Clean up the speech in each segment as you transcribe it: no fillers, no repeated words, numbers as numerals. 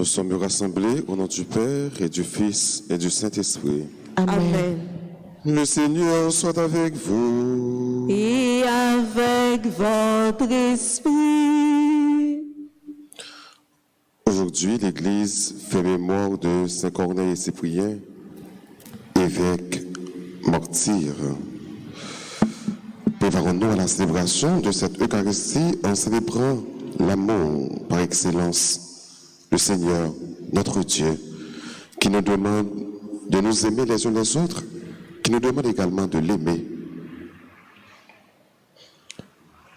Nous sommes rassemblés au nom du Père et du Fils et du Saint-Esprit. Amen. Le Seigneur soit avec vous. Et avec votre esprit. Aujourd'hui, l'Église fait mémoire de Saint Corneille et Cyprien, évêque martyr. Préparons-nous à la célébration de cette Eucharistie en célébrant l'amour par excellence, le Seigneur, notre Dieu, qui nous demande de nous aimer les uns les autres, qui nous demande également de l'aimer.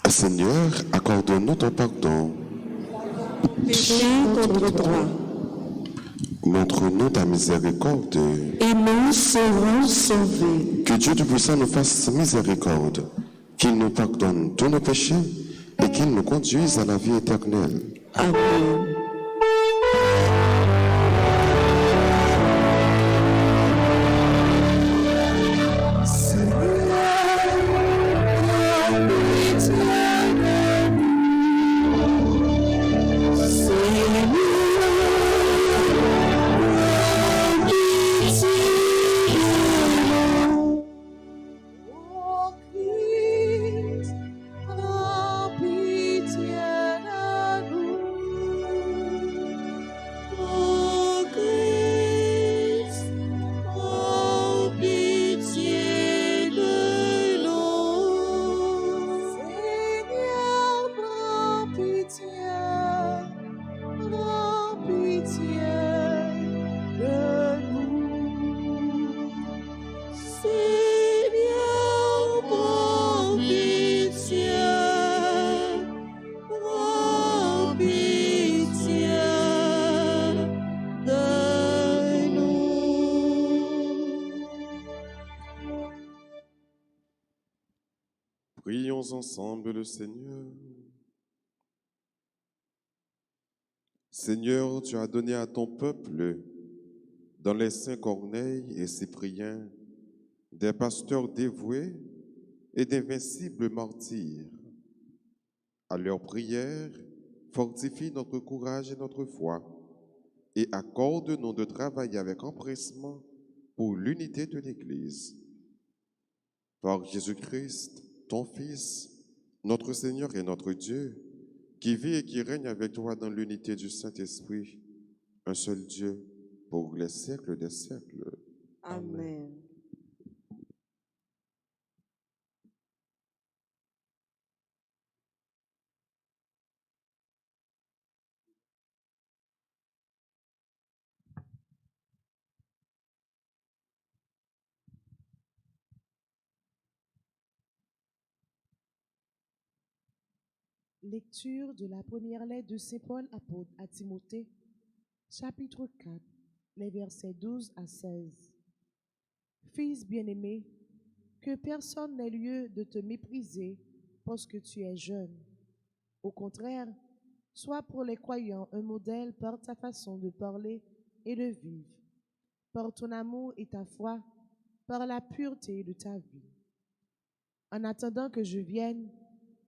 Seigneur, accorde-nous ton pardon. Péché contre toi. Montre-nous ta miséricorde. Et nous serons sauvés. Que Dieu Tout-Puissant nous fasse miséricorde, qu'il nous pardonne tous nos péchés et qu'il nous conduise à la vie éternelle. Amen. Prions ensemble le Seigneur. Seigneur, tu as donné à ton peuple, dans les saints Corneille et Cyprien, des pasteurs dévoués et d'invincibles martyrs. À leur prière, fortifie notre courage et notre foi, et accorde-nous de travailler avec empressement pour l'unité de l'Église. Par Jésus-Christ, ton Fils, notre Seigneur et notre Dieu, qui vit et qui règne avec toi dans l'unité du Saint-Esprit, un seul Dieu, pour les siècles des siècles. Amen. Lecture de la première lettre de Saint Paul apôtre à Timothée, chapitre 4, les versets 12 à 16. Fils bien-aimé, que personne n'ait lieu de te mépriser parce que tu es jeune. Au contraire, sois pour les croyants un modèle par ta façon de parler et de vivre, par ton amour et ta foi, par la pureté de ta vie. En attendant que je vienne,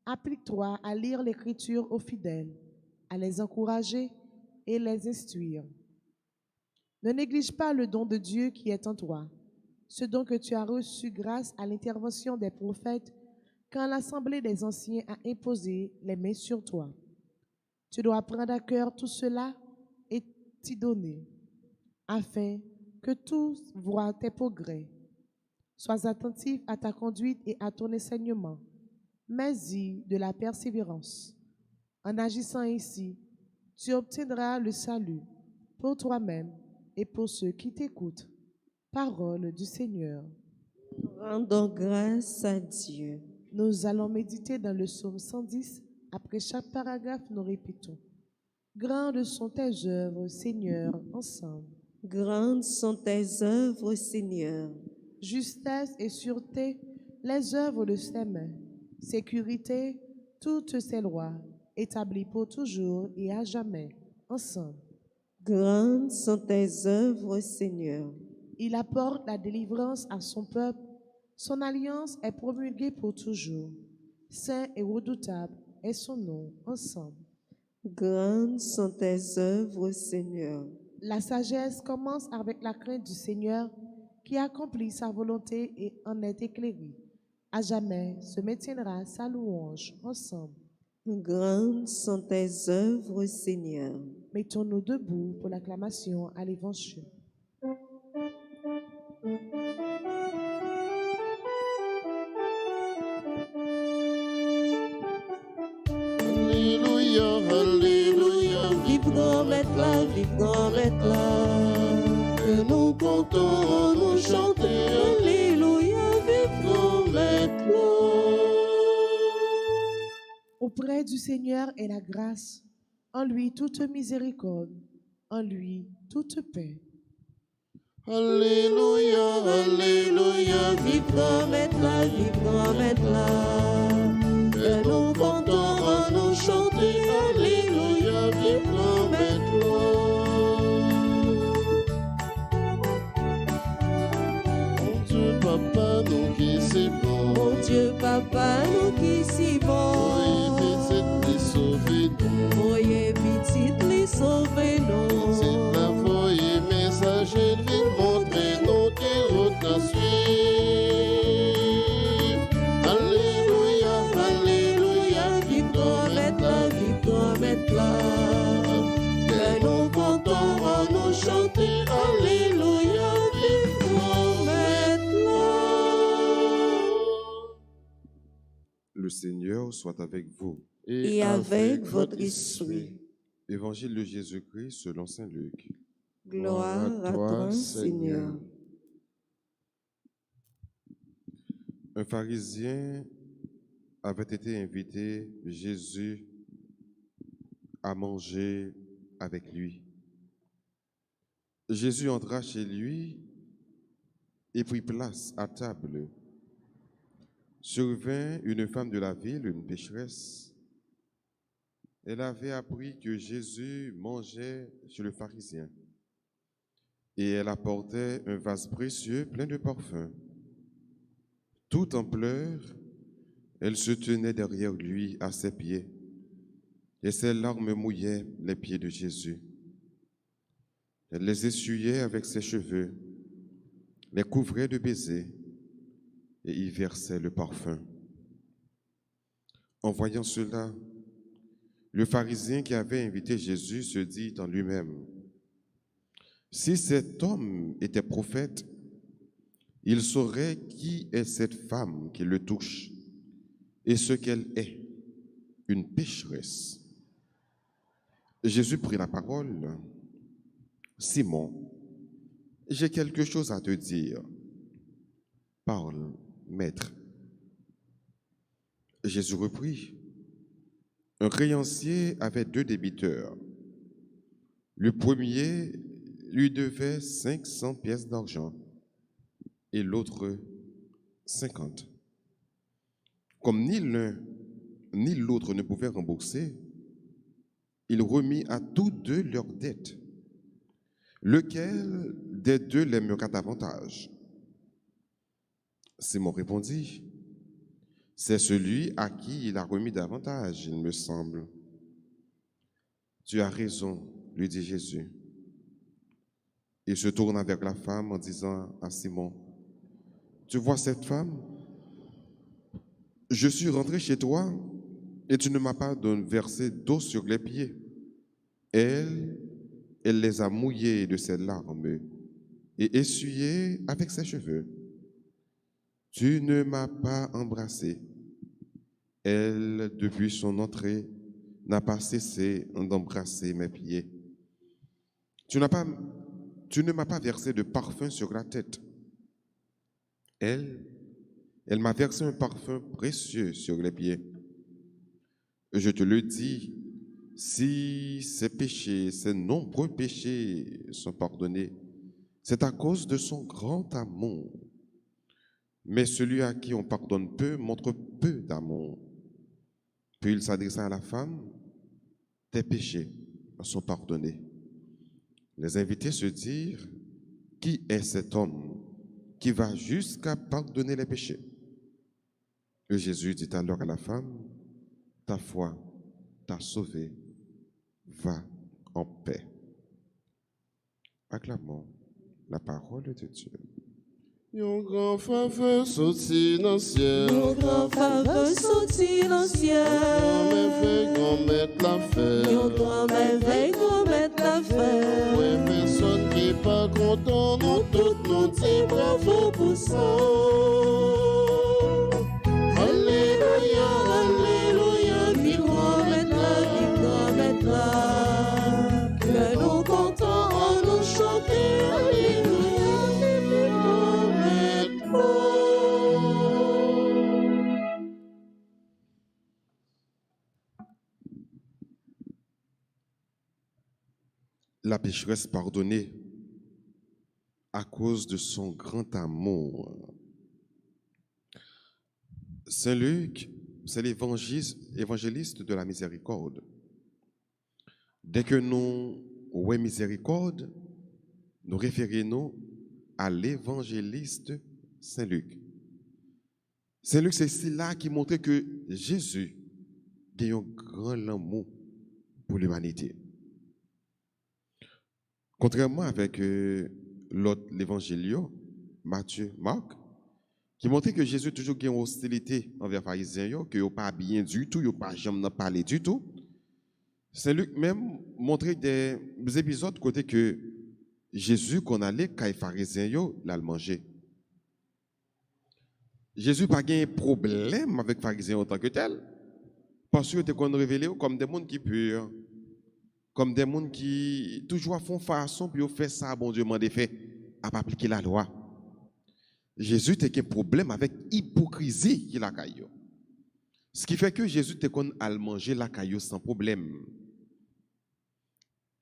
applique-toi à lire l'Écriture aux fidèles, à les encourager et les instruire. Ne néglige pas le don de Dieu qui est en toi, ce don que tu as reçu grâce à l'intervention des prophètes quand l'Assemblée des anciens a imposé les mains sur toi. Tu dois prendre à cœur tout cela et t'y donner, afin que tous voient tes progrès. Sois attentif à ta conduite et à ton enseignement, mais-y de la persévérance. En agissant ainsi, tu obtiendras le salut pour toi-même et pour ceux qui t'écoutent. Parole du Seigneur. Rendons grâce à Dieu. Nous allons méditer dans le psaume 110. Après chaque paragraphe, nous répétons. Grandes sont tes œuvres, Seigneur, ensemble. Grandes sont tes œuvres, Seigneur. Justesse et sûreté, les œuvres de ses mains. Sécurité, toutes ses lois, établies pour toujours et à jamais, ensemble. Grandes sont tes œuvres, Seigneur. Il apporte la délivrance à son peuple. Son alliance est promulguée pour toujours. Saint et redoutable est son nom, ensemble. Grandes sont tes œuvres, Seigneur. La sagesse commence avec la crainte du Seigneur qui accomplit sa volonté et en est éclairé. À jamais se maintiendra sa louange ensemble. Grandes sont tes œuvres, Seigneur. Mettons-nous debout pour l'acclamation à l'Évangile. Alléluia, Alléluia, Vive grand maître là, vive grand maître là. et nous comptons nous chanter. Alléluia, vive grand maître là. Auprès du Seigneur est la grâce, en lui toute miséricorde, en lui toute paix. Alléluia, Alléluia, Vive grand maître là, vive grand maître là. et nous comptons nous chanter. Alléluia, vive grand maître. Mon Dieu, Papa, nous qui c'est bon. Mon Dieu, Papa, nous qui si Oui, bon. visite les sauver nous. Voyez petite les sauver C'est nous. la voie messager de ville montrer nos routes à suivre. Alléluia, Alléluia, Vive grand maître là, vive grand maître là. et nous comptons à nous chanter. Alléluia, vive grand maître. Le Seigneur soit avec vous. Et avec votre esprit. Évangile de Jésus-Christ selon saint Luc. Gloire à toi, Seigneur. Un pharisien avait été invité Jésus à manger avec lui. Jésus entra chez lui et prit place à table. Survint une femme de la ville, une pécheresse. Elle avait appris que Jésus mangeait chez le pharisien et elle apportait un vase précieux plein de parfums. Tout en pleurs, elle se tenait derrière lui à ses pieds et ses larmes mouillaient les pieds de Jésus. Elle les essuyait avec ses cheveux, les couvrait de baisers et y versait le parfum. En voyant cela, le pharisien qui avait invité Jésus se dit en lui-même, « Si cet homme était prophète, il saurait qui est cette femme qui le touche et ce qu'elle est, une pécheresse. » Jésus prit la parole. « Simon, j'ai quelque chose à te dire. Parle, maître. » Jésus reprit. Un créancier avait 2 débiteurs. Le premier lui devait 500 pièces d'argent et l'autre 50. Comme ni l'un ni l'autre ne pouvaient rembourser, il remit à tous 2 leurs dettes. Lequel des 2 l'aimera davantage? Simon répondit, c'est celui à qui il a remis davantage, il me semble. Tu as raison, lui dit Jésus. Il se tourna vers la femme en disant à Simon, tu vois cette femme? Je suis rentré chez toi et tu ne m'as pas versé d'eau sur les pieds. Elle les a mouillés de ses larmes et essuyés avec ses cheveux. Tu ne m'as pas embrassé. Elle, depuis son entrée, n'a pas cessé d'embrasser mes pieds. Tu ne m'as pas versé de parfum sur la tête. Elle m'a versé un parfum précieux sur les pieds. Je te le dis, si ses péchés, ses nombreux péchés sont pardonnés, c'est à cause de son grand amour. Mais celui à qui on pardonne peu montre peu d'amour. Puis il s'adressa à la femme, tes péchés sont pardonnés. Les invités se dirent, qui est cet homme qui va jusqu'à pardonner les péchés? Et Jésus dit alors à la femme, ta foi t'a sauvée, Va en paix. Acclamons la parole de Dieu. Yon grand faveur sorti dans le ciel. Yon grand faveur sorti dans le ciel. Grand maître l'a fait. Yon grand merveille, grand maître l'a fait. Ouais, personne qui n'est pas content, nous tous nous disons bravo pour ça. Alléluia, alléluia, Puis grand maître là, que nous comptons en nous chanter. Alléluia, puis grand maître là. La pécheresse pardonnée à cause de son grand amour. Saint Luc, c'est l'évangéliste de la miséricorde. Dès que nous avons miséricorde, nous référons à l'évangéliste Saint Luc. Saint Luc, c'est cela qui montrait que Jésus a un grand amour pour l'humanité. Contrairement avec l'autre l'évangile, Matthieu, Marc, qui montrait que Jésus toujours eu une hostilité envers les pharisiens, qu'il n'a pas bien du tout, il n'a pas jamais parlé du tout. Saint Luc même montrait des épisodes côté que Jésus, qu'on allait quand les pharisiens l'a mangé. Jésus n'a pas eu un problème avec les pharisiens en tant que tel, parce que qu'on révélé comme des gens qui purs, comme des gens qui toujours font façon puis fait ça, bon Dieu m'a fait, à pas appliquer la loi. Jésus a un problème avec l'hypocrisie qu'il a caillou. Ce qui fait que Jésus te qu'on a manger la caillou sans problème.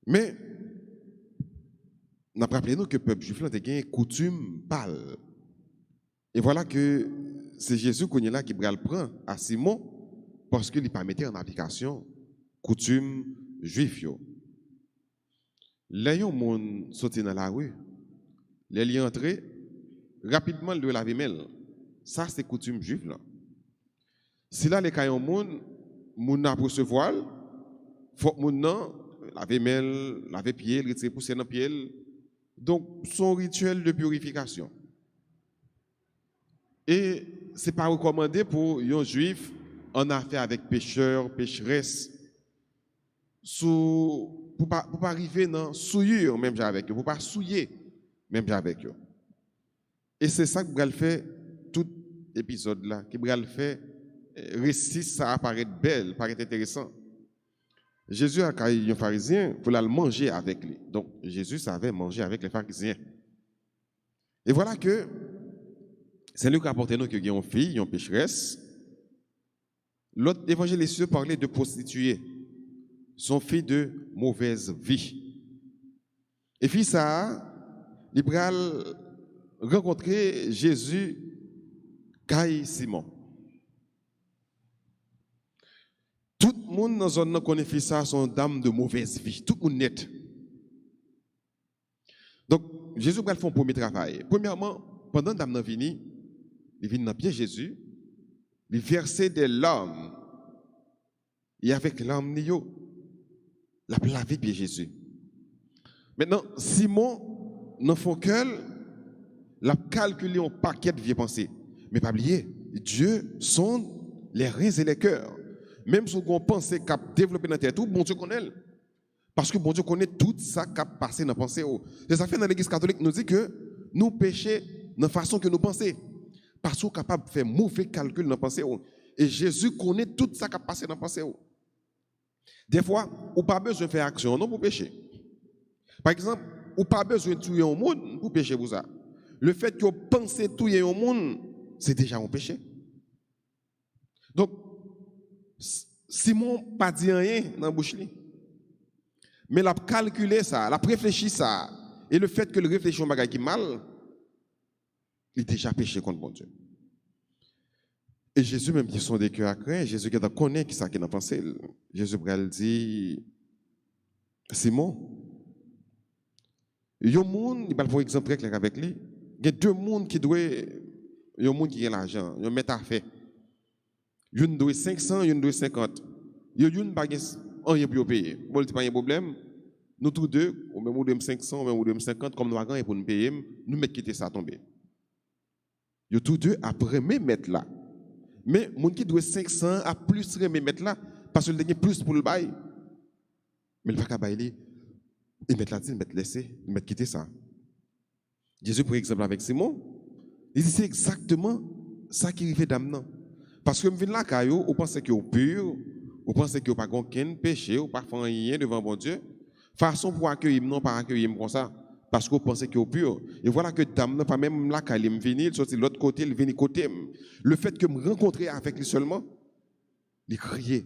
Mais nous rappelons que le peuple juif a une coutume pâle. Et voilà que c'est Jésus qu'on est là qui prend à Simon parce qu'il n'a pas mis en application coutume juif. Les gens sorti dans la rue, les gens entrés rapidement le laver main. Ça c'est coutume juive là. Si là les caillons moun n'a pour se voile, faut moun nan laver main, laver pied, retirer poussière dans pied. Donc son rituel de purification. Et c'est pas recommandé pour un juif en affaire avec pécheurs, pécheresses pour pas arriver dans souillure même avec eux, pour pas souiller même avec eux. Et c'est ça que Bral fait tout épisode là, qui Bral fait récit ça apparaît belle, paraît intéressant. Jésus a caillé un pharisien pour le manger avec lui. Donc Jésus savait manger avec les pharisiens. Et voilà que c'est lui qui a apporté nous qu'il y a une fille, une pécheresse. L'autre évangéliste parlait de prostituée, son fille de mauvaise vie. Et puis ça, il a rencontré Jésus, Caï Simon. Tout le monde dans la zone connaît fille ça, son dame de mauvaise vie, tout le monde net. Donc Jésus va faire un premier travail. Premièrement, pendant que dame vini, il vient dans pied Jésus, il versait des larmes. Et avec larmes, il a lavé pied Jésus. Maintenant, Simon, dans son cœur, il a calculé un paquet de vieilles pensées. Mais pas oublier, Dieu sonde les reins et les cœurs. Même si on pense qu'il a développé dans la tête, tout bon Dieu connaît. Parce que bon Dieu connaît tout ça qui a passé dans la pensée. C'est ça fait dans l'Église catholique nous dit que nous péchons de la façon que nous pensons. Parce qu'on est capable de faire mauvais calcul dans la pensée. Et Jésus connaît tout ça qui a passé dans la pensée. Des fois, on n'a pas besoin de faire action non pour pécher. Par exemple, on n'a pas besoin de tuer un monde pour pécher pour ça. Le fait que vous pensez tuer un monde, c'est déjà un péché. Donc, Simon n'a pas dit rien dans la bouche. Mais il a calculé ça, il a réfléchi ça. Et le fait que le réfléchit un bagage qui mal, il a déjà péché contre bon Dieu. Et Jésus, même qui sont des cœurs à craindre, Jésus qui connaît qui ça qui a pensé. Jésus dit, Simon, il y a un monde, il va pour exemple avec lui, il y a deux mondes qui doivent, il y a un monde qui a l'argent, il y a un mettre à fait. Il y a 500, il y a 50. Il y a une baguette rien pour payer. Bon, c'est pas un problème. Nous tous deux, ou même ou de 500, ou même ou de 50, comme nous avons pour nous payer, nous mettons quitter ça tomber. Yo tous deux après me mettre là. Mais moun qui doit 500 à plus me mettre là parce que il a plus pour le bail. Mais il va pas bailler. Il met là, il met laisser, il met quitter ça. Jésus par exemple avec Simon, il dit c'est exactement ça qui arrive d'amenant. Parce que me vinn là caillou, on pense que est pur, on pense que pas aucun péché, ou pas faire rien devant bon Dieu. Façon pour accueillir non pas accueillir comme ça parce qu'on pensait qu'il est pur. Et voilà que dame pas même là quand il me venir, sorti de l'autre côté, il vient côté. Le fait que me rencontrer avec lui seulement, il criait.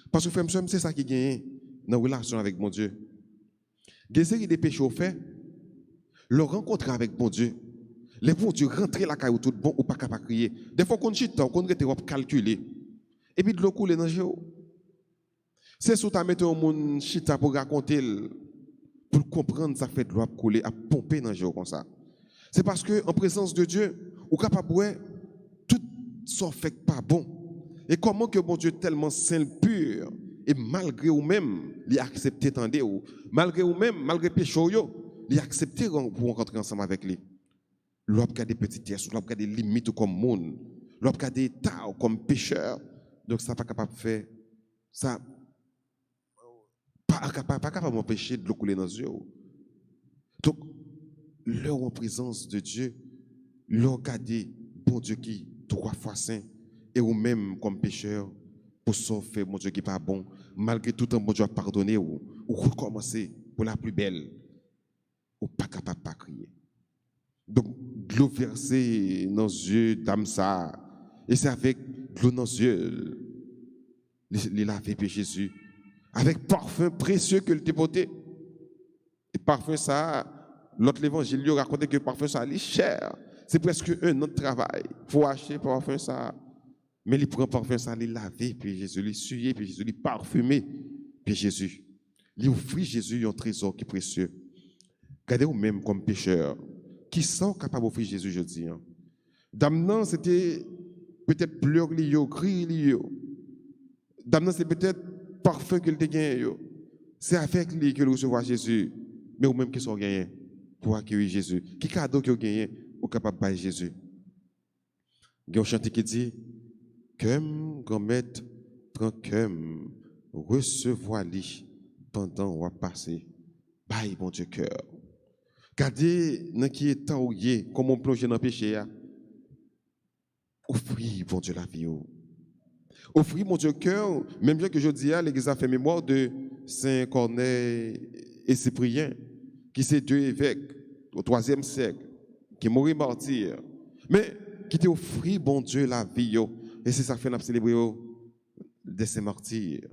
Parce que frère, c'est ça qui gagne dans la relation avec mon Dieu. Des séries de péchés au fait, le rencontrer avec bon Dieu. Les bons Dieu rentrer la caille tout bon ou pas capable crier. Des fois qu'on chite, qu'on rete calculer. Et puis de l'eau couler dans le jeu. C'est sous ta mettre au monde chita pour raconter pour comprendre ça fait de l'eau couler à pomper dans le jeu comme ça. C'est parce que en présence de Dieu, ou capable ouais tout ça fait pas bon. Et comment que bon Dieu tellement saint pur et malgré ou même il accepter tendez ou malgré ou même malgré péché yo, il accepter pour rencontrer ensemble avec lui. L'on a des petitesses, l'on a des limites comme monde, l'on a des états comme pécheur. Donc ça pas capable de faire ça pas capable m'empêcher de le couler dans les yeux. Donc leur en présence de Dieu, leur garder bon Dieu qui 3 fois saint et ou même comme pécheur pour sauver mon Dieu qui pas bon malgré tout un bon Dieu a pardonné ou recommencer pour la plus belle ou pas capable pas crier. Donc de l'eau versée dans les yeux d'âme ça et c'est avec de l'eau dans les yeux il laver pour Jésus avec parfum précieux que le dépoté. Et parfum ça, l'autre évangile lui racontait que parfum ça est cher. C'est presque un autre travail pour acheter parfum ça. Mais il prend parfum ça, il laver puis Jésus, il suyer puis Jésus, il parfumer puis Jésus. Il offrit Jésus un trésor qui est précieux. Regardez-vous même comme pécheur. Qui sont capables d'offrir Jésus jeudi? Damnan c'était peut-être pleur liyo, cri liyo. Damnan c'est peut-être parfum que le gagné. C'est avec lui que nous recevons Jésus. Mais ou même qui sont gagnés pour accueillir Jésus. Qui cadeau que vous gagnez ou capable de Jésus? Il y a un chantier qui dit comme grand maître prend comme recevoir-lui pendant on va passer. Bye mon Dieu cœur. Regardez dans qui est temps où il est, comment on plonge dans le péché. Offrir bon Dieu la vie. Offrir mon Dieu cœur, même bien que je dis à l'église a fait mémoire de Saint Corneille et Cyprien, qui sont 2 évêques au 3e siècle, qui mourent martyrs, mais qui t'ont offert bon Dieu la vie. Et c'est ça que nous célébrons de ces martyrs.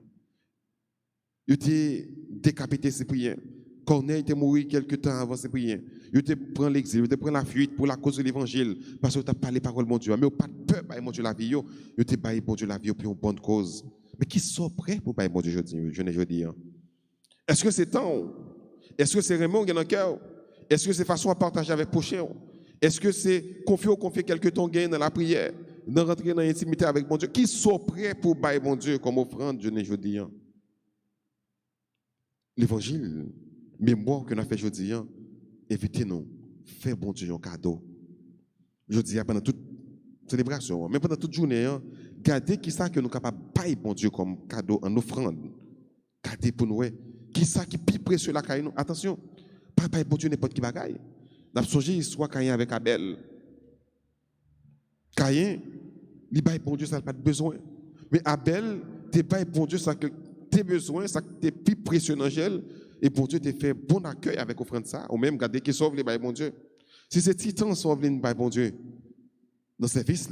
Il était décapité Cyprien. Corneille était mort quelques temps avant Cyprien. Il était pris l'exil, il était pris la fuite pour la cause de l'évangile, parce qu'il a parlé parole de mon Dieu. Mais il n'a pas de peur pour mon Dieu la vie. Il était baillé pour Dieu la vie pour une bonne cause. Mais qui sont prêts pour bailler mon Dieu jeudi? Est-ce que c'est temps? Est-ce que c'est vraiment dans le cœur? Est-ce que c'est façon à partager avec prochain? Est-ce que c'est confier quelque temps gain dans la prière, de rentrer dans l'intimité avec mon Dieu? Qui sont prêts pour bailler mon Dieu comme offrande jeudi? L'évangile, mémoire que nous avons fait jeudi, évitez-nous, faites bon Dieu un cadeau. Jeudi, pendant toute célébration, mais pendant toute journée, gardez qui ça que nous sommes capables de bailler bon Dieu comme cadeau en offrande. Gardez pour nous, qui ça qui est plus précieux la caille. Attention, pas bailler bon Dieu n'importe qui bagaille. Nous avons songé l'histoire Caïn avec Abel. Caïn, il baille bon Dieu, ça n'a pas de besoin. Mais Abel, tu baille bon Dieu, ça que tes besoins, ça que tu es plus précieux dans l'angèle. Et bon Dieu te fait bon accueil avec offrande ça, ou même garder qui sauve les bails bon Dieu. Si ces titans sauvent les bails bon Dieu, dans le service,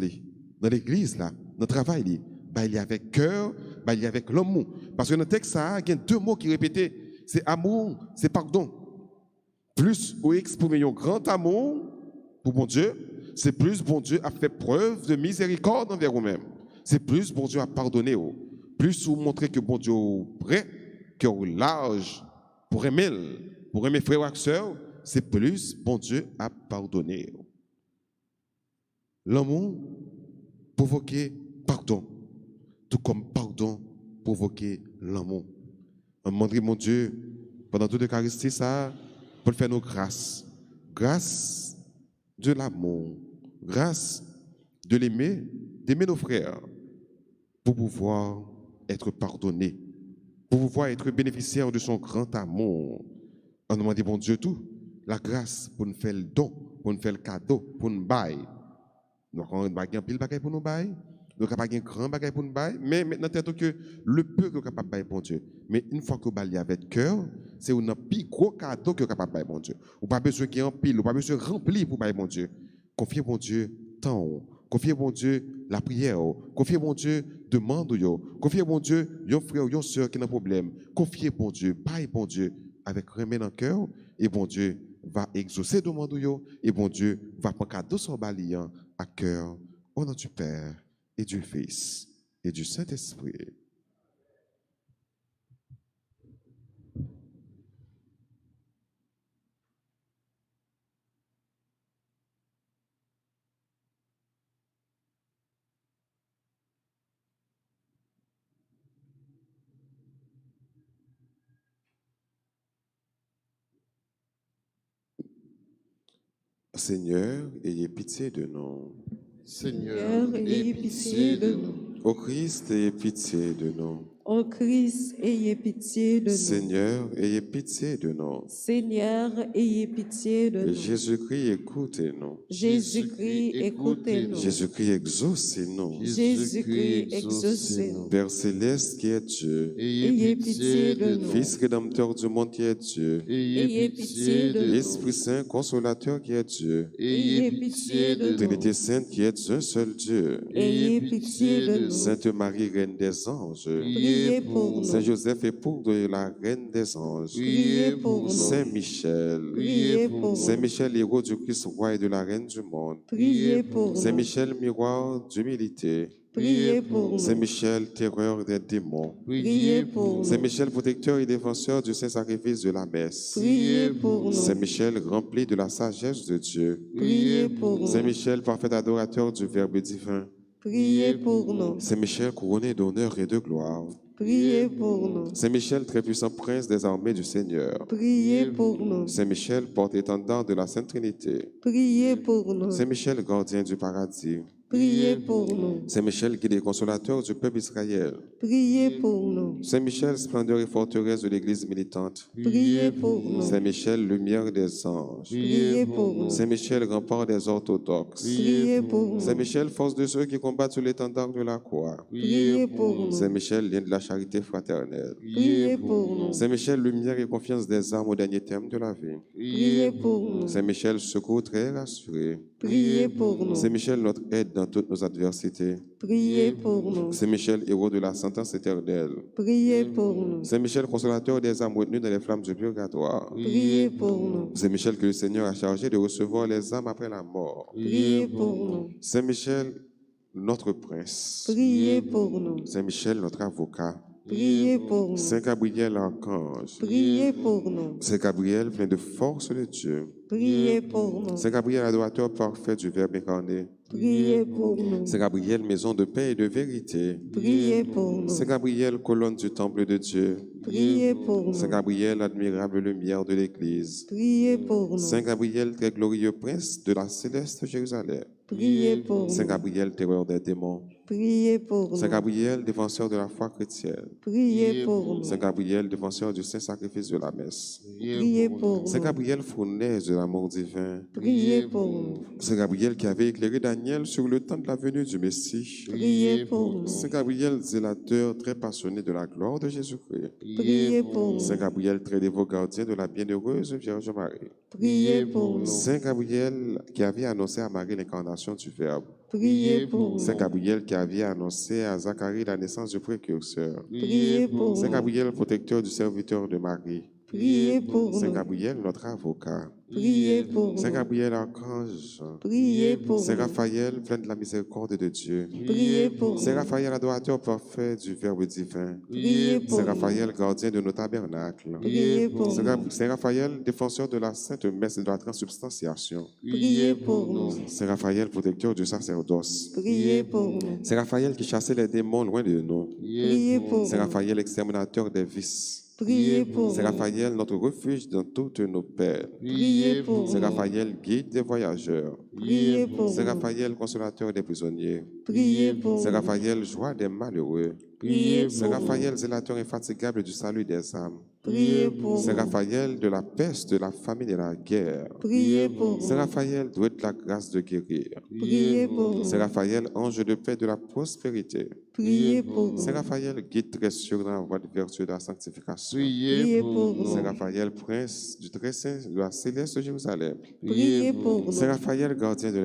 dans l'église, dans le travail, il y a avec cœur, il y a avec l'amour. Parce que dans le texte, il y a 2 mots qui répétent, c'est amour, c'est pardon. Plus vous exprimez un grand amour pour bon Dieu, c'est plus bon Dieu a fait preuve de miséricorde envers vous-même. C'est plus bon Dieu a pardonné. Plus vous montrez que bon Dieu est prêt, que vous large, pour aimer frères et sœurs, c'est plus bon Dieu a pardonné. L'amour provoque pardon, tout comme pardon provoque l'amour. On demanderait, mon Dieu, pendant toute l'Eucharistie, ça, pour faire nos grâces. Grâce de l'amour. Grâce de l'aimer, d'aimer nos frères, pour pouvoir être pardonné, pour pouvoir être bénéficiaire de son grand amour. On demande, bon Dieu, tout, la grâce pour nous faire le don, pour nous faire le cadeau, pour nous bailler. Donc, on n'a pas un pile bagaille pour nous bailler, donc on n'a pas un grand bagaille pour nous bailler, mais maintenant, c'est que le peu que nous capable de bailler, bon Dieu. Mais une fois que vous baillez avec cœur, c'est un plus gros cadeau que vous capable de bailler, bon Dieu. Vous n'avez pas besoin qu'il y ait un pile, vous n'avez pas besoin de remplir pour bailler, bon Dieu. Confiez, bon Dieu, temps. Confiez, bon Dieu, la prière. Confiez, bon Dieu, demande. Confiez, bon Dieu, yon frère, yon soeur qui a un problème. Confiez, bon Dieu, baille, bon Dieu, avec remède dans le cœur, et bon Dieu va exaucer demande, et bon Dieu va prendre cadeau son baliant à cœur, au nom du Père et du Fils et du Saint-Esprit. Seigneur, ayez pitié de nous. Seigneur, ayez pitié de nous. Ô Christ, ayez pitié de nous. Ô Christ, ayez pitié de nous. Seigneur, ayez pitié de nous. Seigneur, ayez pitié de nous. Jésus-Christ, écoutez-nous. Jésus-Christ, écoutez-nous. Jésus-Christ, exaucez-nous. Jésus-Christ, exaucez-nous. Père céleste qui est Dieu, Ayez pitié de nous. Fils rédempteur du monde qui est Dieu, Ayez pitié de nous. Esprit Saint, consolateur qui est Dieu, Ayez pitié de nous. Trinité Sainte qui est un seul Dieu, Ayez pitié de nous. Sainte Marie, Reine des anges, Priez pour nous. Saint Joseph, époux de la Reine des anges, Priez pour nous. Saint Michel, Priez pour nous. Saint Michel, héros du Christ roi et de la Reine du monde, Priez pour Saint nous. Michel, miroir d'humilité, Priez pour nous. Saint Michel, terreur des démons, Priez pour nous. Saint Michel, protecteur et défenseur du saint sacrifice de la messe, Priez pour nous. Saint Michel, rempli de la sagesse de Dieu, Priez pour nous. Saint Michel, parfait adorateur du Verbe divin, Priez pour nous. Saint Michel, couronné d'honneur et de gloire, Priez pour nous. Saint Michel, très puissant prince des armées du Seigneur, Priez pour nous. Saint Michel, porte-étendard de la Sainte Trinité, Priez pour nous. Saint Michel, gardien du paradis, Priez pour nous. Saint Michel, guide et consolateur du peuple Israël, Priez pour nous. Saint Michel, splendeur et forteresse de l'Église militante, Priez pour nous. Saint Michel, lumière des anges, Priez pour nous. Saint Michel, rempart des orthodoxes, Priez pour nous. Saint Michel, force de ceux qui combattent sous l'étendard de la croix, Priez pour nous. Saint Michel, lien de la charité fraternelle, Priez pour nous. Saint Michel, lumière et confiance des âmes au dernier terme de la vie, Priez pour nous. Saint Michel, secours très rassuré, Priez pour nous. Saint Michel, notre aide dans toutes nos adversités, Priez pour nous. Saint Michel, héros de la sentence éternelle, Priez pour nous. Saint Michel, consolateur des âmes retenues dans les flammes du purgatoire, Priez pour nous. Saint Michel, que le Seigneur a chargé de recevoir les âmes après la mort, Priez pour nous. Saint Michel, notre prince, Priez pour nous. Saint Michel, notre avocat, Priez pour nous. Saint Gabriel, archange, Priez pour nous. Saint Gabriel, plein de force de Dieu, Priez pour nous. Saint Gabriel, adorateur parfait du Verbe incarné, Priez pour nous. Saint Gabriel, maison de paix et de vérité, Priez pour nous. Saint Gabriel, colonne du temple de Dieu, Priez pour Saint nous. Gabriel, admirable lumière de l'Église, Priez pour nous. Saint Gabriel, très glorieux prince de la céleste Jérusalem, Priez pour Saint nous. Gabriel, terreur des démons, Priez pour Saint nous. Gabriel, défenseur de la foi chrétienne, Priez pour nous. Saint Gabriel, défenseur du saint sacrifice de la messe, Priez pour Saint nous. Gabriel, fournaise de l'amour divin, Priez pour nous. Saint Gabriel qui avait éclairé Daniel sur le temps de la venue du Messie, Priez pour nous. Saint Gabriel, zélateur très passionné de la gloire de Jésus-Christ, Priez pour Saint nous. Gabriel, très dévot gardien de la bienheureuse Vierge Marie, Priez pour nous. Saint Gabriel qui avait annoncé à Marie l'incarnation du Verbe, Priez pour Saint nous. Gabriel qui avait annoncé à Zacharie la naissance du précurseur, Priez pour Saint nous. Gabriel, protecteur du serviteur de Marie, Priez pour Saint nous. Gabriel, notre avocat, Priez pour Saint nous. Gabriel, archange, Priez pour Saint nous. Raphaël, plein de la miséricorde de Dieu, Priez pour Saint nous. Raphaël, adorateur parfait du Verbe divin, Priez pour Saint nous. Raphaël, gardien de nos tabernacles, Priez pour nous. Saint Raphaël, défenseur de la sainte messe et de la transubstantiation, Priez pour nous. Saint Raphaël, protecteur du sacerdoce, Priez pour nous. Saint Raphaël qui chassait les démons loin de nous, Priez pour Saint nous. Raphaël, exterminateur des vices, Priez pour C'est nous. Raphaël, notre refuge dans toutes nos peines. Priez pour C'est nous. Raphaël, guide des voyageurs. Priez pour C'est nous. Raphaël, consolateur des prisonniers. Priez pour C'est nous. Raphaël, joie des malheureux. Priez C'est pour nous. Raphaël, zélateur infatigable du salut des âmes. Priez pour C'est nous. Raphaël, de la peste, de la famine et de la guerre. Priez pour C'est nous. Raphaël, doué de la grâce de guérir. Priez pour nous. C'est Raphaël, ange de paix de la prospérité. Priez pour nous. C'est Raphaël, guide très sûr dans la voie de vertu et de la sanctification. Priez pour C'est nous. Raphaël, prince du très saint de la céleste Jérusalem. Priez pour C'est nous. Raphaël, gardien de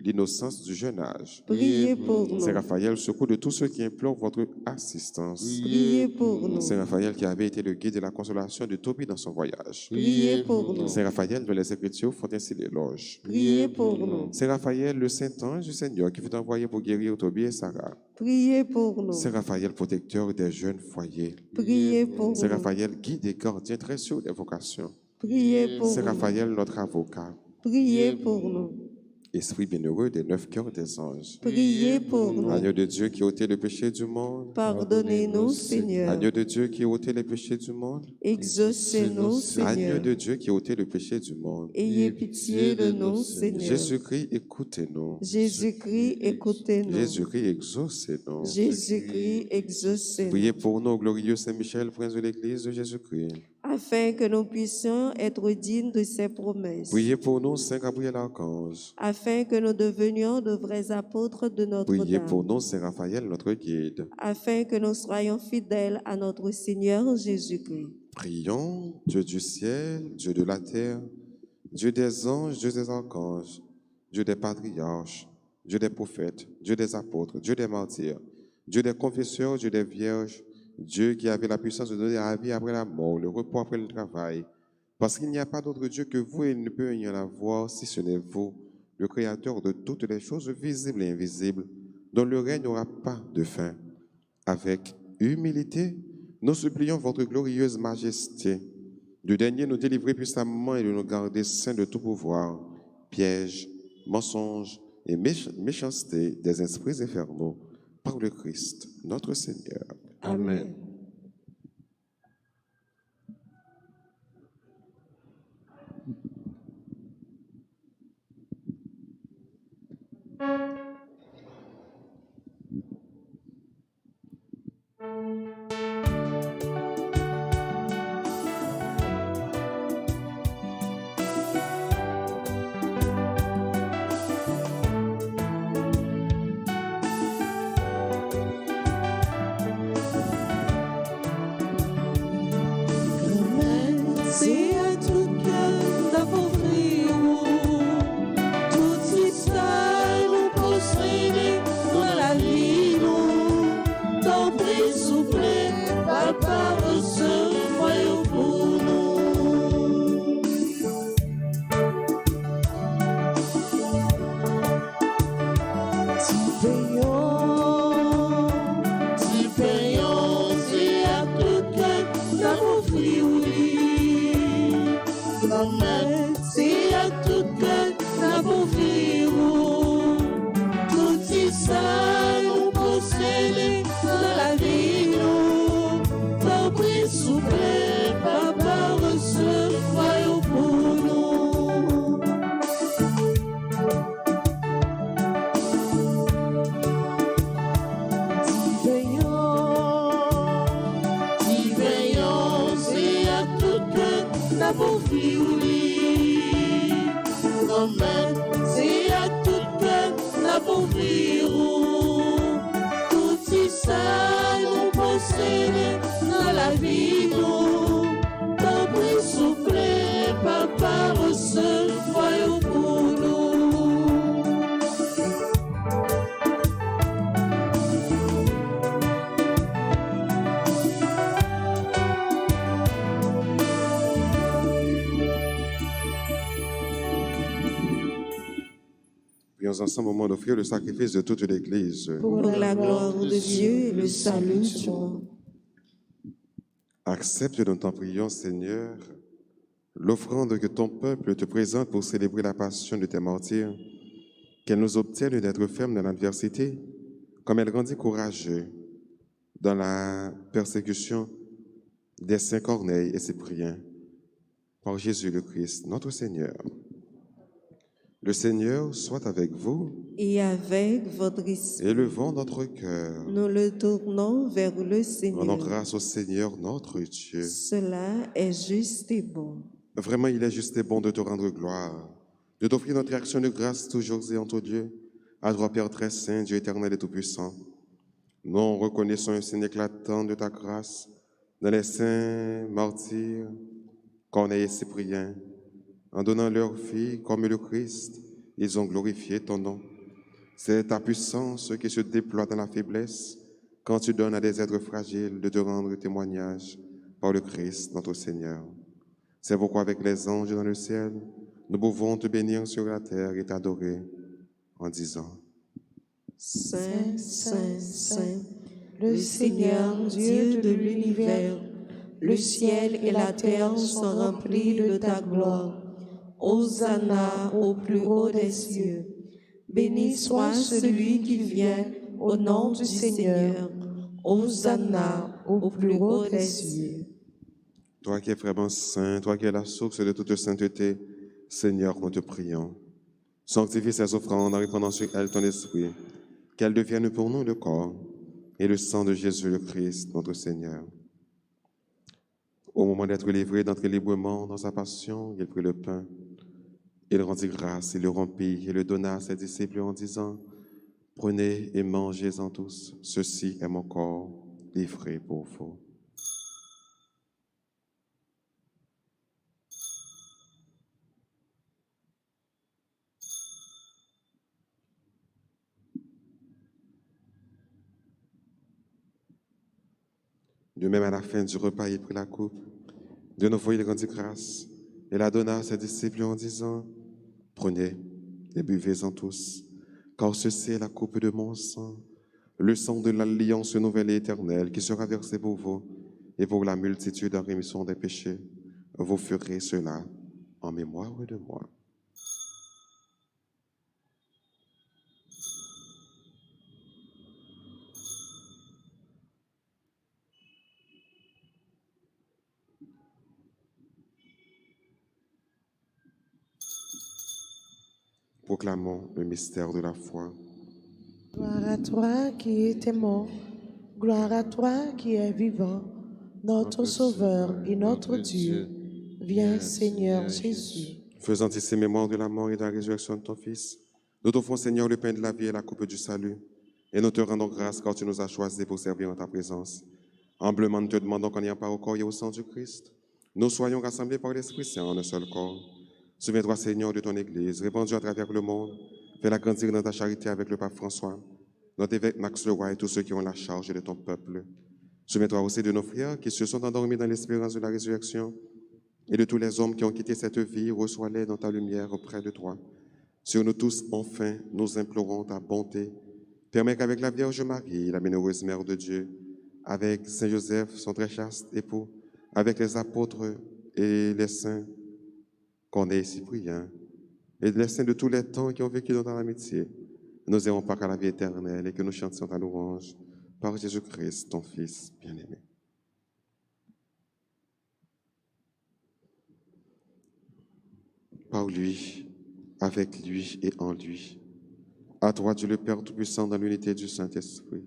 l'innocence du jeune âge. Priez pour nous. C'est Raphaël, secours de tous ceux qui implorent votre assistance. Priez pour nous. C'est Raphaël qui avait été le guide de la consolation de Tobie dans son voyage. Priez pour nous. C'est Raphaël dont les Écritures font ainsi l'éloge. Priez pour nous. C'est Raphaël, le saint ange du Seigneur, qui fut envoyé pour guérir Tobie et Sarah. Priez pour nous. C'est Raphaël, protecteur des jeunes foyers. Priez pour C'est nous. Raphaël, guide et gardien très sûr des vocations. Priez pour C'est nous. Raphaël, notre avocat. Priez pour nous. Esprit bienheureux des 9 cœurs des anges. Priez pour nous. Agneau de Dieu qui ôtait le péché du monde. Pardonnez-nous, Seigneur. Agneau de Dieu qui ôtait les péchés du monde. Exaucez-nous, Agneau Seigneur. de Dieu qui ôtait le péché du monde. Ayez pitié de nous, Seigneur. Jésus-Christ, écoutez-nous. Jésus-Christ, écoutez-nous. Jésus-Christ, exaucez-nous. Jésus-Christ, exaucez-nous. Priez pour nous, glorieux Saint-Michel, prince de l'Église de Jésus-Christ. Afin que nous puissions être dignes de ses promesses. Priez pour nous, Saint Gabriel Archange. Afin que nous devenions de vrais apôtres de notre Priez pour dame. nous, Saint Raphaël, notre guide. Afin que nous soyons fidèles à notre Seigneur Jésus-Christ. Prions, Dieu du ciel, Dieu de la terre, Dieu des anges, Dieu des archanges, Dieu des patriarches, Dieu des prophètes, Dieu des apôtres, Dieu des martyrs, Dieu des confesseurs, Dieu des vierges, Dieu qui avait la puissance de donner la vie après la mort, le repos après le travail. Parce qu'il n'y a pas d'autre Dieu que vous et il ne peut y en avoir si ce n'est vous, le Créateur de toutes les choses visibles et invisibles, dont le règne n'aura pas de fin. Avec humilité, nous supplions votre glorieuse majesté de daigner nous délivrer puissamment et de nous garder saints de tout pouvoir, pièges, mensonges et méchanceté des esprits infernaux, par le Christ, notre Seigneur. Amen. C'est à tout cœur d'appauvrir tout ça nous posséder dans la vie nous t'en prie souple papa recevoir pour nous si payons c'est à tout cœur d'appauvrir c'est à tout cœur d'appauvrir tout ça nous posséder dans la vie nous t'en prie souple papa recevoir pour nous si veillons c'est à tout cœur d'appauvrir c'est à tout cœur d'appauvrir tout ça nous posséder dans la vie nous t'en prie souple papa recevoir pour nous Prions ensemble au moment d'offrir le sacrifice de toute l'Église. Pour la gloire de Dieu et le salut du monde. Accepte, nous t'en prions, Seigneur, l'offrande que ton peuple te présente pour célébrer la passion de tes martyrs, qu'elle nous obtienne d'être fermes dans l'adversité, comme elle rendit courageux dans la persécution, des saints Corneille et Cyprien, par Jésus le Christ, notre Seigneur. Le Seigneur soit avec vous. Et avec votre esprit, Élevons notre cœur. nous le tournons vers le Rendons Seigneur. grâce au Seigneur notre Dieu. Cela est juste et bon. Vraiment, il est juste et bon de te rendre gloire, de t'offrir notre action de grâce toujours et en tout Dieu, à toi Père très saint, Dieu éternel et tout-puissant. Nous reconnaissons un signe éclatant de ta grâce dans les saints martyrs, Corneille et Cyprien. En donnant leur vie comme le Christ, ils ont glorifié ton nom. C'est ta puissance qui se déploie dans la faiblesse quand tu donnes à des êtres fragiles de te rendre témoignage par le Christ, notre Seigneur. C'est pourquoi avec les anges dans le ciel, nous pouvons te bénir sur la terre et t'adorer en disant: Saint, Saint, Saint, le Seigneur Dieu de l'univers, le ciel et la terre sont remplis de ta gloire. Hosanna au plus haut des cieux. Béni soit celui qui vient au nom du Seigneur. Hosanna au plus haut des cieux. Toi qui es vraiment saint, toi qui es la source de toute sainteté, Seigneur, nous te prions. Sanctifie ces offrandes en répandant sur elles ton esprit, qu'elles deviennent pour nous le corps et le sang de Jésus le Christ, notre Seigneur. Au moment d'être livré, d'entrer librement dans sa passion, il prit le pain, il rendit grâce, il le rompit et le donna à ses disciples en disant: Prenez et mangez-en tous, ceci est mon corps livré pour vous. De même, à la fin du repas, il prit la coupe. De nouveau, il rendit grâce et la donna à ses disciples en disant: Prenez et buvez-en tous, car ceci est la coupe de mon sang, le sang de l'alliance nouvelle et éternelle qui sera versé pour vous et pour la multitude en rémission des péchés. Vous ferez cela en mémoire de moi. Proclamons le mystère de la foi. Gloire à toi qui étais mort, gloire à toi qui es vivant, notre Sauveur et notre Dieu. Viens, Seigneur Jésus. Faisant ici mémoire de la mort et de la résurrection de ton Fils, nous t'offrons, Seigneur, le pain de la vie et la coupe du salut, et nous te rendons grâce car tu nous as choisis pour servir en ta présence. Humblement, nous te demandons qu'en ayant part au corps et au sang du Christ, nous soyons rassemblés par l'Esprit Saint en un seul corps. Souviens-toi, Seigneur, de ton Église, répandue à travers le monde. Fais-la grandir dans ta charité avec le pape François, notre évêque Max Leroy et tous ceux qui ont la charge de ton peuple. Souviens-toi aussi de nos frères qui se sont endormis dans l'espérance de la résurrection et de tous les hommes qui ont quitté cette vie. Reçois-les dans ta lumière auprès de toi. Sur nous tous, enfin, nous implorons ta bonté. Permets qu'avec la Vierge Marie, la bienheureuse Mère de Dieu, avec Saint Joseph, son très chaste époux, avec les apôtres et les saints, Corneille et Cyprien, et les saints de tous les temps qui ont vécu dans l'amitié, nous ayons part à la vie éternelle et que nous chantions ta louange par Jésus-Christ, ton Fils bien-aimé. Par lui, avec lui et en lui, à toi Dieu le Père Tout-Puissant dans l'unité du Saint-Esprit,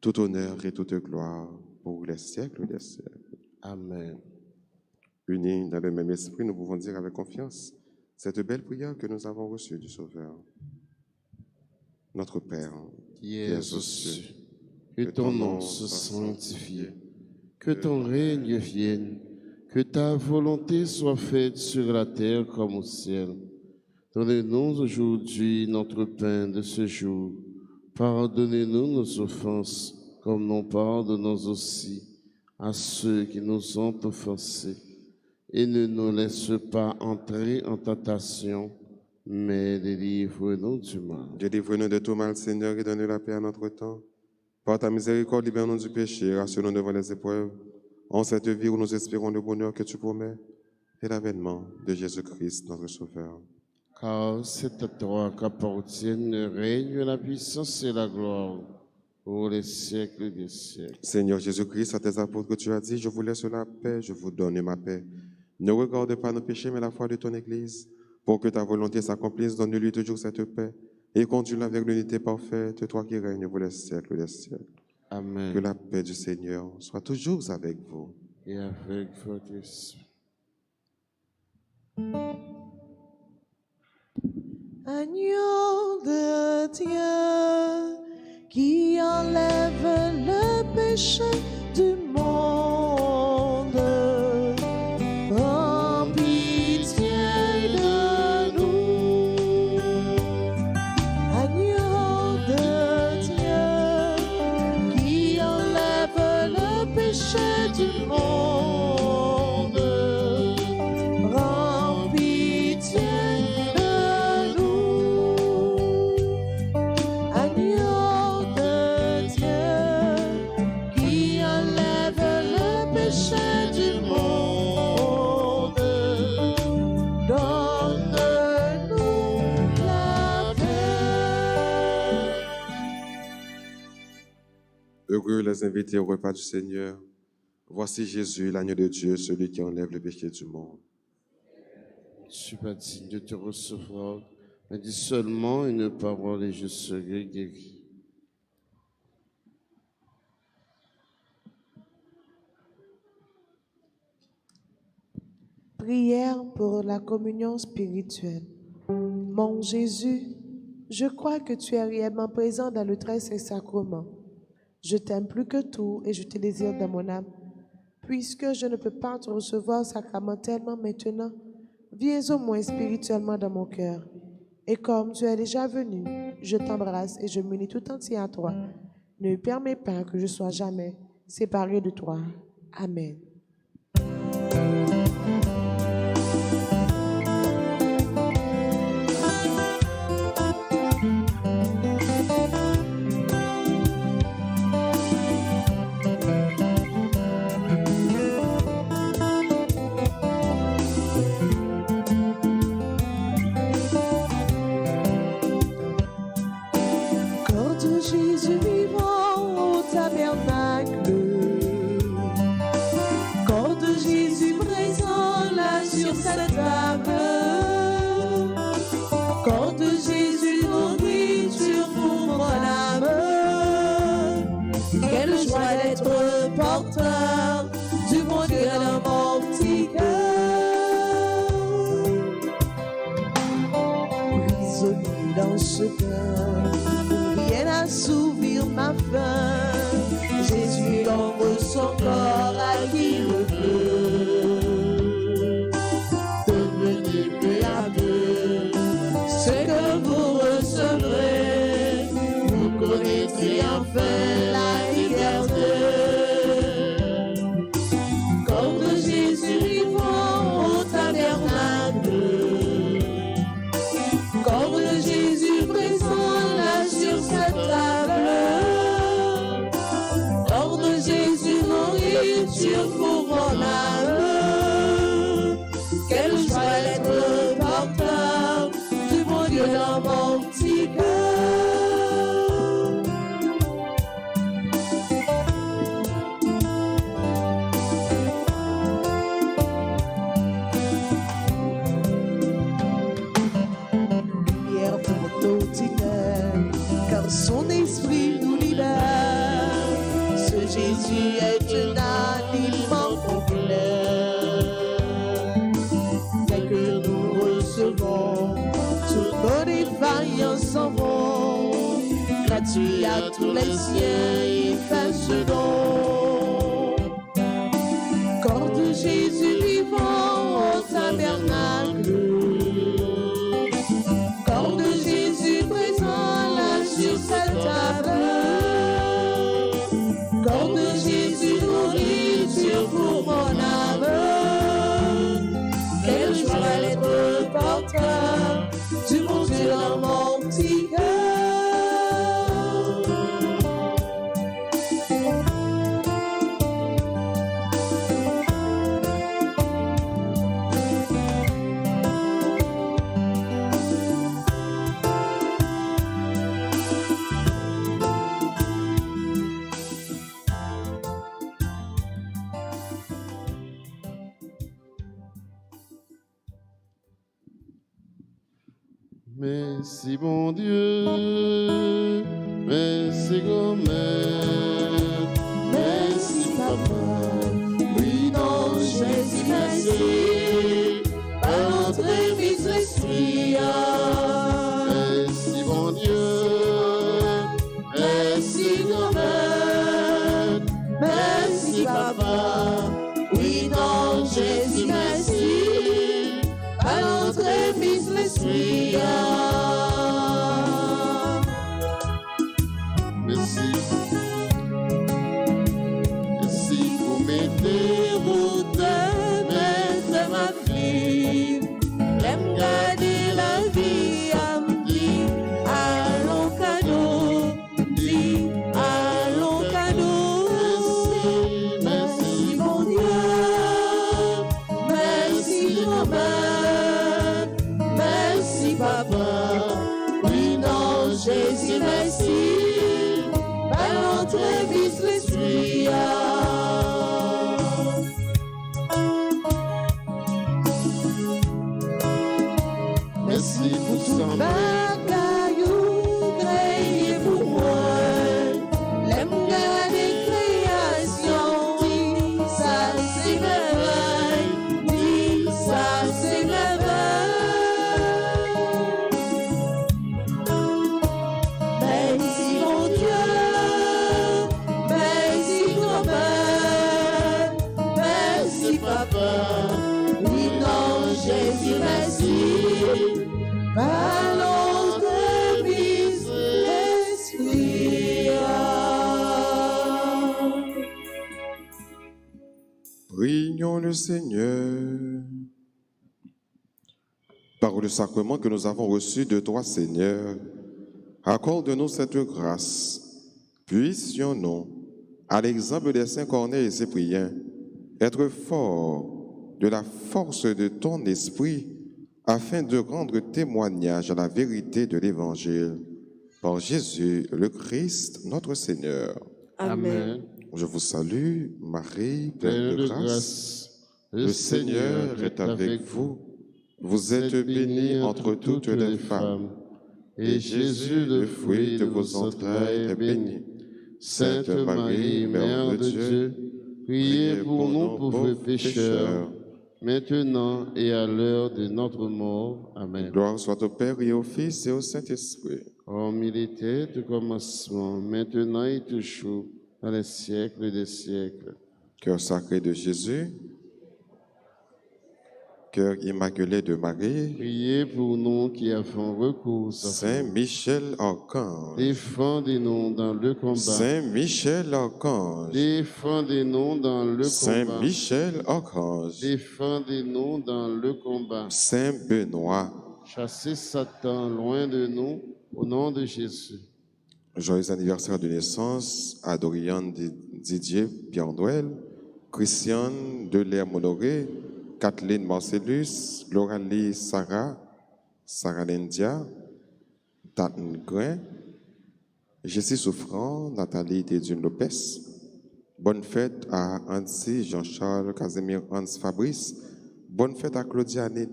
tout honneur et toute gloire pour les siècles des siècles. Amen. Unis dans le même esprit, nous pouvons dire avec confiance cette belle prière que nous avons reçue du Sauveur. Notre Père, Qui es aux cieux, que ton nom soit sanctifié, que ton règne vienne, que ta volonté soit faite sur la terre comme au ciel. Donne-nous aujourd'hui notre pain de ce jour. Pardonnez-nous nos offenses, comme nous pardonnons aussi à ceux qui nous ont offensés. Et ne nous laisse pas entrer en tentation, mais délivre-nous du mal. délivre-nous de tout mal, Seigneur, et donne la paix à notre temps. Par ta miséricorde, libère-nous du péché, rassure-nous devant les épreuves, en cette vie où nous espérons le bonheur que tu promets et l'avènement de Jésus-Christ, notre Sauveur. Car c'est à toi qu'appartiennent le règne, la puissance et la gloire, pour les siècles des siècles. Seigneur Jésus-Christ, à tes apôtres que tu as dit, je vous laisse la paix, je vous donne ma paix. Ne regarde pas nos péchés, mais la foi de ton Église. Pour que ta volonté s'accomplisse, donne-lui toujours cette paix et conduis-la avec l'unité parfaite, toi qui règnes pour les siècles des siècles. Amen. Que la paix du Seigneur soit toujours avec vous. Et avec votre esprit. Agneau de Dieu qui enlève le péché du monde, prends pitié de nous. Agneau de Dieu qui enlève le péché du monde, prends pitié de nous. Agneau de Dieu qui enlève le péché du monde, donne-nous la paix. Heureux les invités au repas du Seigneur. Voici Jésus, l'agneau de Dieu, celui qui enlève le péché du monde. Je ne suis pas digne de te recevoir, mais dis seulement une parole et je serai guéri. Prière pour la communion spirituelle. Mon Jésus, je crois que tu es réellement présent dans le très saint sacrement. Je t'aime plus que tout et je te désire dans mon âme. Puisque je ne peux pas te recevoir sacramentellement maintenant, viens au moins spirituellement dans mon cœur. Et comme tu es déjà venu, je t'embrasse et je m'unis tout entier à toi. Ne permets pas que je sois jamais séparé de toi. Amen. Corps de Jésus vivant au tabernacle, corps de Jésus présent là sur cette table, corps de Jésus nourriture pour mon âme. Quelle joie d'être porteur du bon Dieu dans mon petit cœur. Prisonnier dans ce cœur, rien assouvir ma faim. Jésus offre son corps à qui le veut. Devenez peu à peu ce que vous recevrez. Vous connaîtrez enfin la liberté. Corps de Jésus vivant au tabernacle, corps de Jésus présent là sur cette table, corps de Jésus nourriture pour mon âme. Quelle joie d'être porteur du bon Dieu dans mon petit cœur. Lumière pour nos itinéraires, car son esprit nous libère. Ce Jésus est un aliment populaire. Dès que nous recevons, toutes nos défaillances s'en vont. Gratuit à tous les siens, il fait ce don. Corps de Jésus vivant au tabernacle, corps de Jésus présent là sur cette table, corps de Jésus nourriture pour mon âme. Quelle joie d'être porteur du bon Dieu dans mon petit cœur. Merci mon Dieu, merci grand-mère, merci papa. Oui, non, Jésus, merci. Par notre Fils l'Esprit. Merci mon Dieu, merci grand-mère, Merci, papa. Oui, non, Jésus, merci. Par notre Fils l'Esprit. merci. Merci pour m'aider, Route, maître ma fille. L'aime garder la vie à m'di. Allons cadeau, dit, allons cadeau. Merci mon Dieu, merci grand-mère, merci papa. Oui, non, Jésus, merci. Par notre Fils l'Esprit. merci pour son Bagaillou, créé pour moi. L'aime garder création, dit ça c'est merveille, dit ça c'est merveille. Merci mon Dieu, merci grand-mère, merci papa. Oui, non, Jésus, merci. Allons de Fils l'Esprit. Prions le Seigneur. Par le sacrement que nous avons reçu de toi, Seigneur, accorde-nous cette grâce. Puissions-nous, à l'exemple des saints Corneille et Cyprien, être forts de la force de ton esprit, afin de rendre témoignage à la vérité de l'Évangile. Par Jésus, le Christ, notre Seigneur. Amen. Je vous salue, Marie, Pleine pleine de grâce. Le Seigneur est avec vous. Vous êtes bénie entre toutes les femmes. Et Jésus, le fruit de vos entrailles, est béni. Sainte Marie, Mère de Dieu, priez pour nous pauvres pécheurs, maintenant et à l'heure de notre mort. Amen. Gloire soit au Père et au Fils et au Saint-Esprit. Comme il était au commencement, maintenant et toujours, dans les siècles des siècles. Cœur sacré de Jésus, cœur immaculé de Marie, Priez pour nous qui avons recours à Saint Michel Archange, Défendez-nous dans le combat. Saint Michel Archange, Défendez-nous dans le Saint combat. Michel Archange, Défendez-nous dans le combat. Saint Benoît. Chassez Satan loin de nous, au nom de Jésus. Joyeux anniversaire de naissance à Dorian Didier Pierre-Noël, Christiane Delair-Monoré, Kathleen Marcellus, Loralie Sarah, Sarah Lendia, Tatn Grain, Jessie Souffrant, Nathalie Dédune Lopez. Bonne fête à Ansi Jean-Charles Casimir Hans Fabrice. Bonne fête à Claudiane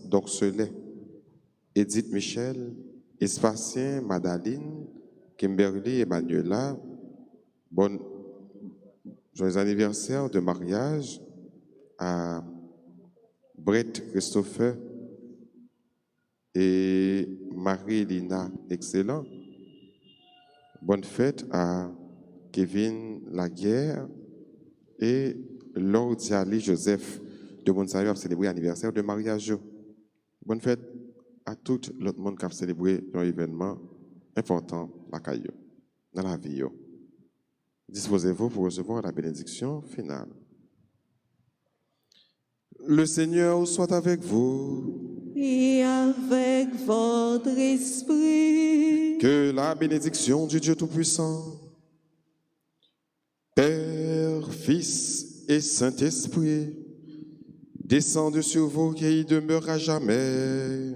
Dorcelet, Edith Michel, Espacien Madaline, Kimberly Emmanuela. Joyeux anniversaire de mariage à Brett Christopher et Marie-Lina Excellent. Bonne fête à Kevin Laguerre et Lordiali Joseph de Monsario a célébré l'anniversaire de mariage. Bonne fête à tout l'autre monde qui a célébré un événement important dans la vie. Disposez-vous pour recevoir la bénédiction finale. Le Seigneur soit avec vous. Et avec votre esprit. Que la bénédiction du Dieu Tout-Puissant, Père, Fils et Saint-Esprit, descende sur vous et y demeure à jamais.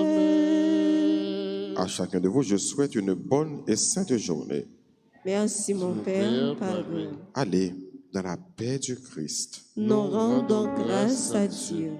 Amen. À chacun de vous, je souhaite une bonne et sainte journée. Merci mon Père, pardonne. Allez dans la paix du Christ. Nous rendons grâce à Dieu.